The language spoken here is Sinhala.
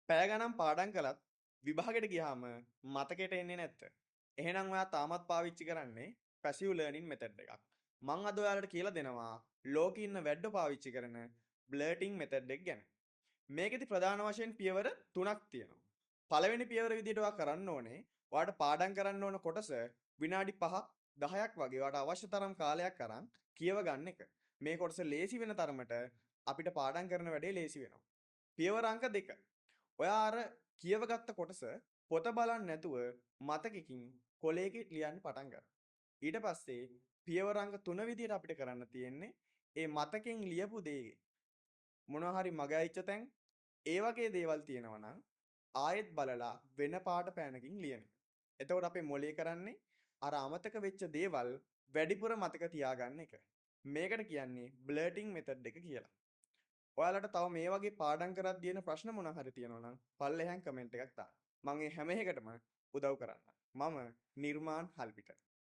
පැය ගණන් පාඩම් කළත් විභාගෙට ගියාම මතකයට එන්නේ නැත්ද? එහෙනම් ඔයා තාමත් පාවිච්චි කරන්නේ පැසිව් ලර්නින් මෙතඩ් එකක්. මං අද ඔයාලට කියලා දෙනවා ලෝකේ ඉන්න වැඩ පාවිච්චි කරන බ්ලර්ටිං මෙතඩ් එක ගැන. මේකෙදි ප්‍රධාන වශයෙන් පියවර 3ක් තියෙනවා. පළවෙනි පියවර විදිහට ඔයා කරන්න ඕනේ ඔයාට පාඩම් කරන්න ඕන කොටස විනාඩි 5ක් 10ක් වගේ ඔයාට අවශ්‍ය තරම් කාලයක් අරන් කියව ගන්න එක. මේ කොටස ලේසි වෙන තරමට අපිට පාඩම් කරන වැඩේ ලේසි වෙනවා. පියවර අංක 2. ඔයා අර කියවගත්ත කොටස පොත බලන්න නැතුව මතකකින් කොලයකින් ලියන්න පටන් ගන්න. ඊට පස්සේ පියවර අංක 3 විදිහට අපිට කරන්න තියෙන්නේ ඒ මතකෙන් ලියපු දේ මොනවා හරි මග ඇවිච්ච තැන් ඒ වගේ දේවල් තියෙනවා නම් ආයෙත් බලලා වෙන පාට පෑනකින් ලියන එක. එතකොට අපේ මොලේ කරන්නේ අර අමතක වෙච්ච දේවල් වැඩිපුර මතක තියාගන්න එක. මේකට කියන්නේ බ්ලර්ටිං මෙතඩ් එක කියලා. ඔයාලට තව මේ වගේ පාඩම් කරද්දී එන ප්‍රශ්න මොනවා හරි තියෙනවා නම් පල්ලෙහාන් කමෙන්ට් එකක් දාන්න. මම මේ හැම එකටම උදව් කරන්නම්. මම නිර්මාන් හල්පිට.